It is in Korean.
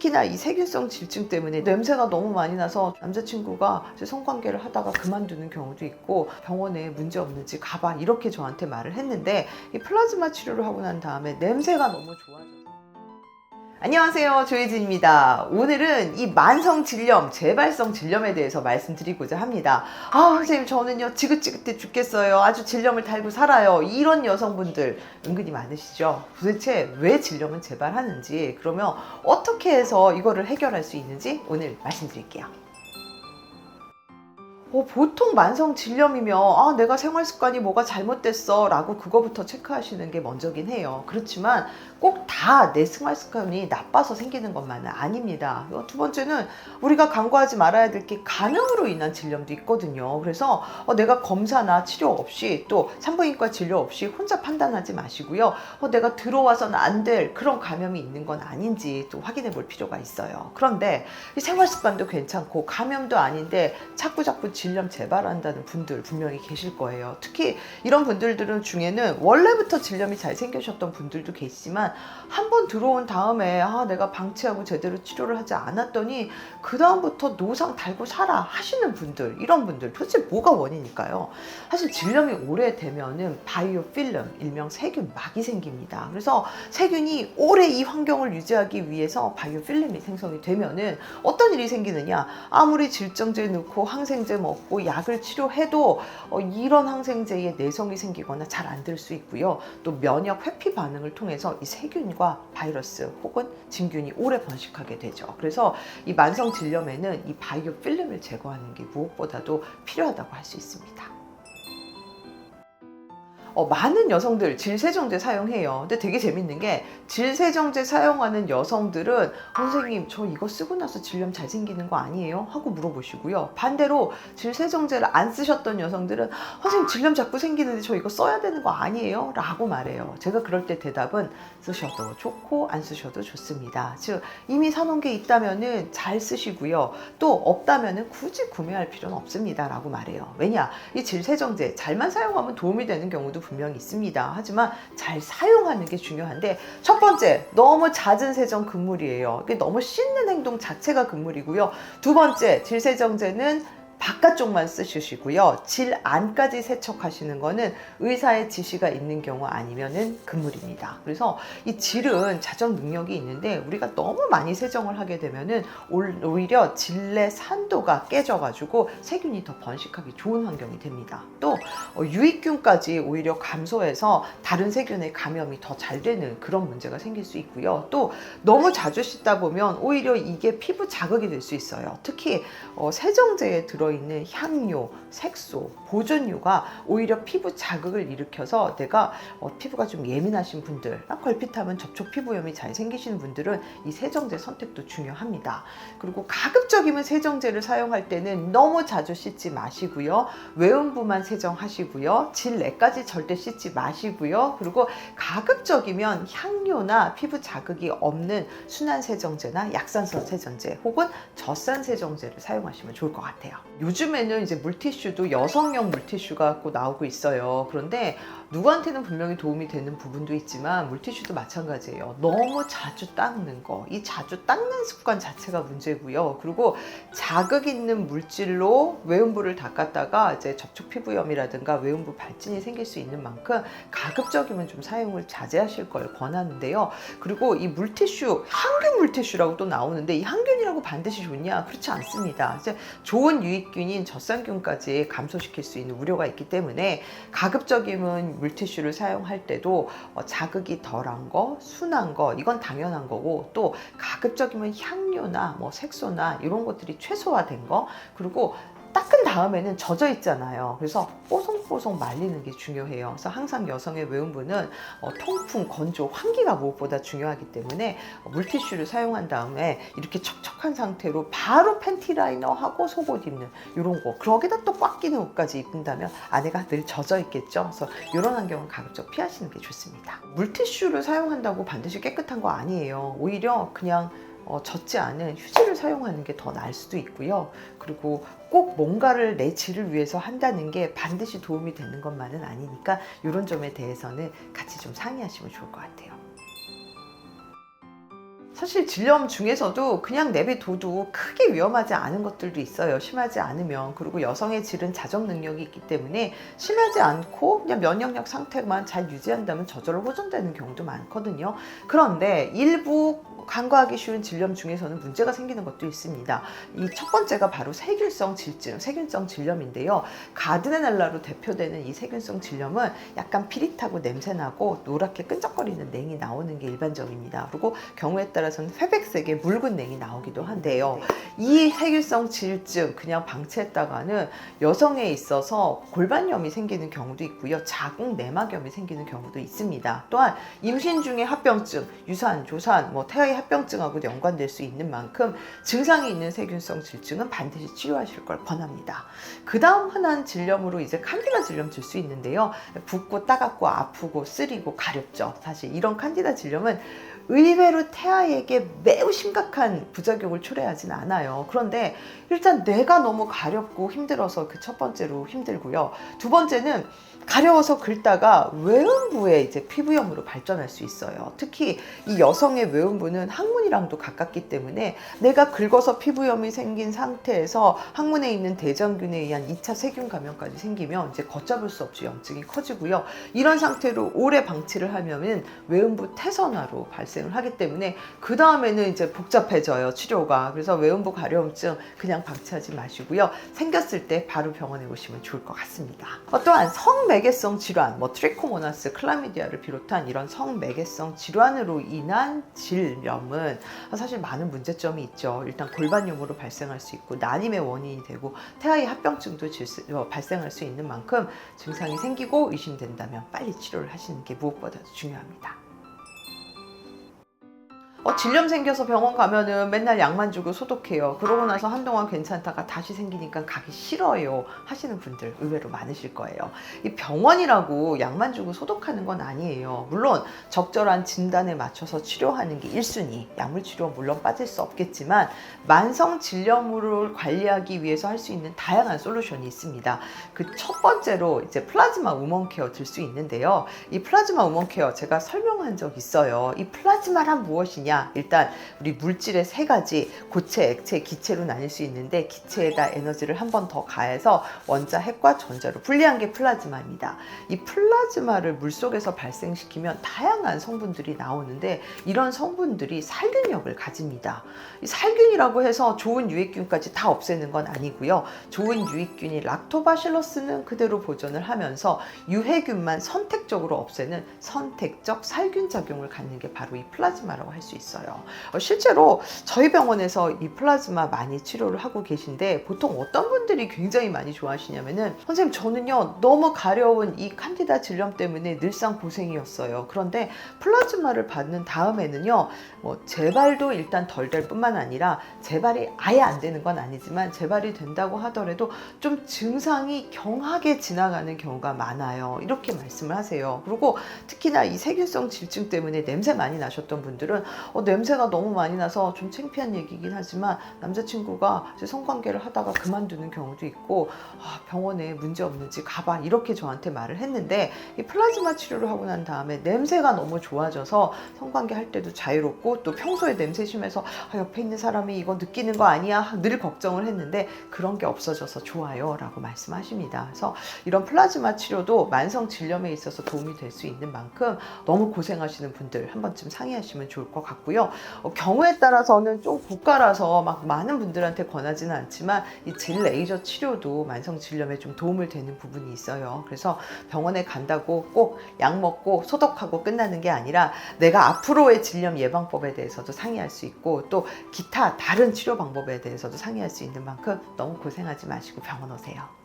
특히나 이 세균성 질증 때문에 냄새가 너무 많이 나서 남자친구가 성관계를 하다가 그만두는 경우도 있고 병원에 문제 없는지 가봐 이렇게 저한테 말을 했는데 이 플라즈마 치료를 하고 난 다음에 냄새가 너무 좋아져서. 안녕하세요, 조혜진입니다. 오늘은 이 만성 질염, 재발성 질염에 대해서 말씀드리고자 합니다. 선생님, 저는요 지긋지긋해 죽겠어요. 아주 질염을 달고 살아요. 이런 여성분들 은근히 많으시죠? 도대체 왜 질염은 재발하는지, 그러면 어떻게 해서 이거를 해결할 수 있는지 오늘 말씀드릴게요. 보통 만성 질염이면 내가 생활 습관이 뭐가 잘못됐어 라고 그거부터 체크하시는 게 먼저긴 해요. 그렇지만 꼭 다 내 생활 습관이 나빠서 생기는 것만은 아닙니다. 두 번째는 우리가 간과하지 말아야 될 게 감염으로 인한 질염도 있거든요. 그래서 내가 검사나 치료 없이 또 산부인과 진료 없이 혼자 판단하지 마시고요. 내가 들어와서는 안 될 그런 감염이 있는 건 아닌지 또 확인해 볼 필요가 있어요. 그런데 이 생활 습관도 괜찮고 감염도 아닌데 자꾸 질염 재발한다는 분들 분명히 계실 거예요. 특히 이런 분들들은 중에는 원래부터 질염이 잘 생기셨던 분들도 계시지만 한번 들어온 다음에 내가 방치하고 제대로 치료를 하지 않았더니 그 다음부터 노상 달고 살아 하시는 분들, 이런 분들 도대체 뭐가 원인일까요? 사실 질염이 오래되면은 바이오필름, 일명 세균막이 생깁니다. 그래서 세균이 오래 이 환경을 유지하기 위해서 바이오필름이 생성이 되면은 어떤 일이 생기느냐, 아무리 질정제 넣고 항생제 먹고 약을 치료해도 이런 항생제에 내성이 생기거나 잘 안 될 수 있고요. 또 면역 회피 반응을 통해서 이 세균과 바이러스 혹은 진균이 오래 번식하게 되죠. 그래서 이 만성 질염에는 이 바이오필름을 제거하는 게 무엇보다도 필요하다고 할 수 있습니다. 많은 여성들 질세정제 사용해요. 근데 되게 재밌는 게 질세정제 사용하는 여성들은 선생님 저 이거 쓰고 나서 질염 잘 생기는 거 아니에요? 하고 물어보시고요. 반대로 질세정제를 안 쓰셨던 여성들은 선생님 질염 자꾸 생기는데 저 이거 써야 되는 거 아니에요? 라고 말해요. 제가 그럴 때 대답은 쓰셔도 좋고 안 쓰셔도 좋습니다. 즉 이미 사놓은 게 있다면은 잘 쓰시고요. 또 없다면은 굳이 구매할 필요는 없습니다 라고 말해요. 왜냐? 이 질세정제 잘만 사용하면 도움이 되는 경우도 분명히 있습니다. 하지만 잘 사용하는 게 중요한데, 첫 번째, 너무 잦은 세정 금물이에요. 너무 씻는 행동 자체가 금물이고요. 두 번째, 질세정제는 바깥쪽만 쓰시고요. 질 안까지 세척하시는 거는 의사의 지시가 있는 경우 아니면은 금물입니다. 그래서 이 질은 자정 능력이 있는데 우리가 너무 많이 세정을 하게 되면은 오히려 질 내 산도가 깨져가지고 세균이 더 번식하기 좋은 환경이 됩니다. 또 유익균까지 오히려 감소해서 다른 세균의 감염이 더 잘 되는 그런 문제가 생길 수 있고요. 또 너무 자주 씻다 보면 오히려 이게 피부 자극이 될 수 있어요. 특히 세정제에 들어있는 향료, 색소, 보존유가 오히려 피부 자극을 일으켜서 내가 피부가 좀 예민하신 분들, 걸핏하면 접촉 피부염이 잘 생기시는 분들은 이 세정제 선택도 중요합니다. 그리고 가급적이면 세정제를 사용할 때는 너무 자주 씻지 마시고요. 외음부만 세정하시고요. 질내까지 절대 씻지 마시고요. 그리고 가급적이면 향료나 피부 자극이 없는 순한 세정제나 약산성 세정제 혹은 젖산 세정제를 사용하시면 좋을 것 같아요. 요즘에는 이제 물티슈도 여성용 물티슈가 꼭 나오고 있어요. 그런데 누구한테는 분명히 도움이 되는 부분도 있지만 물티슈도 마찬가지예요. 너무 자주 닦는 거, 이 자주 닦는 습관 자체가 문제고요. 그리고 자극 있는 물질로 외음부를 닦았다가 이제 접촉 피부염이라든가 외음부 발진이 생길 수 있는 만큼 가급적이면 좀 사용을 자제하실 걸 권하는데요. 그리고 이 물티슈, 항균 물티슈라고 또 나오는데 이 항균이라고 반드시 좋냐? 그렇지 않습니다. 이제 좋은 유익균인 젖산균까지 감소시킬 수 있는 우려가 있기 때문에 가급적이면 물티슈를 사용할 때도 자극이 덜한 거, 순한 거, 이건 당연한 거고, 또 가급적이면 향료나 색소나 이런 것들이 최소화된 거, 그리고 닦은 다음에는 젖어 있잖아요. 그래서 뽀송뽀송 말리는 게 중요해요. 그래서 항상 여성의 외음부는 통풍, 건조, 환기가 무엇보다 중요하기 때문에 물티슈를 사용한 다음에 이렇게 촉촉한 상태로 바로 팬티 라이너하고 속옷 입는 이런 거, 거기다 또 꽉 끼는 옷까지 입는다면 안에가 늘 젖어 있겠죠. 그래서 이런 환경은 가급적 피하시는 게 좋습니다. 물티슈를 사용한다고 반드시 깨끗한 거 아니에요. 오히려 그냥 젖지 않은 휴지를 사용하는 게 더 나을 수도 있고요. 그리고 꼭 뭔가를 내 질을 위해서 한다는 게 반드시 도움이 되는 것만은 아니니까 이런 점에 대해서는 같이 좀 상의하시면 좋을 것 같아요. 사실 질염 중에서도 그냥 내비둬도 크게 위험하지 않은 것들도 있어요. 심하지 않으면. 그리고 여성의 질은 자정 능력이 있기 때문에 심하지 않고 그냥 면역력 상태만 잘 유지한다면 저절로 호전되는 경우도 많거든요. 그런데 일부 간과하기 쉬운 질염 중에서는 문제가 생기는 것도 있습니다. 이 첫 번째가 바로 세균성 질증, 세균성 질염인데요. 가드네날라로 대표되는 이 세균성 질염은 약간 피릿하고 냄새나고 노랗게 끈적거리는 냉이 나오는 게 일반적입니다. 그리고 경우에 따라서는 회백색의 묽은 냉이 나오기도 한데요. 이 세균성 질증 그냥 방치했다가는 여성에 있어서 골반염이 생기는 경우도 있고요. 자궁 내막염이 생기는 경우도 있습니다. 또한 임신 중에 합병증, 유산, 조산, 태아의 합병증하고 연관될 수 있는 만큼 증상이 있는 세균성 질증은 반드시 치료하실 걸 권합니다. 그 다음 흔한 질염으로 이제 칸디다 질염 들 수 있는데요. 붓고 따갑고 아프고 쓰리고 가렵죠. 사실 이런 칸디다 질염은 의외로 태아에게 매우 심각한 부작용을 초래하진 않아요. 그런데 일단 뇌가 너무 가렵고 힘들어서 그 첫 번째로 힘들고요. 두 번째는 가려워서 긁다가 외음부에 이제 피부염으로 발전할 수 있어요. 특히 이 여성의 외음부는 항문이랑도 가깝기 때문에 내가 긁어서 피부염이 생긴 상태에서 항문에 있는 대장균에 의한 2차 세균 감염까지 생기면 이제 걷잡을 수 없이 염증이 커지고요. 이런 상태로 오래 방치를 하면은 외음부 태선화로 발생을 하기 때문에 그 다음에는 이제 복잡해져요, 치료가. 그래서 외음부 가려움증 그냥 방치하지 마시고요. 생겼을 때 바로 병원에 오시면 좋을 것 같습니다. 또한 성매개성 질환, 트리코모나스, 클라미디아를 비롯한 이런 성매개성 질환으로 인한 질염은 사실 많은 문제점이 있죠. 일단 골반염으로 발생할 수 있고 난임의 원인이 되고 태아의 합병증도 발생할 수 있는 만큼 증상이 생기고 의심된다면 빨리 치료를 하시는 게 무엇보다도 중요합니다. 질염 생겨서 병원 가면은 맨날 약만 주고 소독해요. 그러고 나서 한동안 괜찮다가 다시 생기니까 가기 싫어요 하시는 분들 의외로 많으실 거예요. 이 병원이라고 약만 주고 소독하는 건 아니에요. 물론 적절한 진단에 맞춰서 치료하는 게 1순위, 약물 치료 물론 빠질 수 없겠지만 만성 질염을 관리하기 위해서 할 수 있는 다양한 솔루션이 있습니다. 그 첫 번째로 이제 플라즈마 우먼 케어 들 수 있는데요. 이 플라즈마 우먼 케어 제가 설명한 적 있어요. 이 플라즈마란 무엇이냐? 일단 우리 물질의 세 가지, 고체, 액체, 기체로 나뉠 수 있는데 기체에다 에너지를 한 번 더 가해서 원자, 핵과 전자로 분리한 게 플라즈마입니다. 이 플라즈마를 물속에서 발생시키면 다양한 성분들이 나오는데 이런 성분들이 살균력을 가집니다. 이 살균이라고 해서 좋은 유익균까지 다 없애는 건 아니고요. 좋은 유익균이 락토바실러스는 그대로 보존을 하면서 유해균만 선택적으로 없애는 선택적 살균 작용을 갖는 게 바로 이 플라즈마라고 할 수 있어요. 실제로 저희 병원에서 이 플라즈마 많이 치료를 하고 계신데 보통 어떤 분들이 굉장히 많이 좋아하시냐면은 선생님 저는요 너무 가려운 이 칸디다 질염 때문에 늘상 고생이었어요. 그런데 플라즈마를 받는 다음에는요 재발도 일단 덜 될 뿐만 아니라 재발이 아예 안 되는 건 아니지만 재발이 된다고 하더라도 좀 증상이 경하게 지나가는 경우가 많아요. 이렇게 말씀을 하세요. 그리고 특히나 이 세균성 질증 때문에 냄새 많이 나셨던 분들은 냄새가 너무 많이 나서 좀 창피한 얘기긴 하지만 남자친구가 성관계를 하다가 그만두는 경우도 있고 병원에 문제 없는지 가봐 이렇게 저한테 말을 했는데 이 플라즈마 치료를 하고 난 다음에 냄새가 너무 좋아져서 성관계 할 때도 자유롭고 또 평소에 냄새 심해서 옆에 있는 사람이 이거 느끼는 거 아니야 늘 걱정을 했는데 그런 게 없어져서 좋아요 라고 말씀하십니다. 그래서 이런 플라즈마 치료도 만성 질염에 있어서 도움이 될 수 있는 만큼 너무 고생하시는 분들 한 번쯤 상의하시면 좋을 것 같고요. 경우에 따라서는 좀 고가라서 막 많은 분들한테 권하지는 않지만 이 젤 레이저 치료도 만성 질염에 좀 도움을 되는 부분이 있어요. 그래서 병원에 간다고 꼭 약 먹고 소독하고 끝나는 게 아니라 내가 앞으로의 질염 예방법에 대해서도 상의할 수 있고 또 기타 다른 치료 방법에 대해서도 상의할 수 있는 만큼 너무 고생하지 마시고 병원 오세요.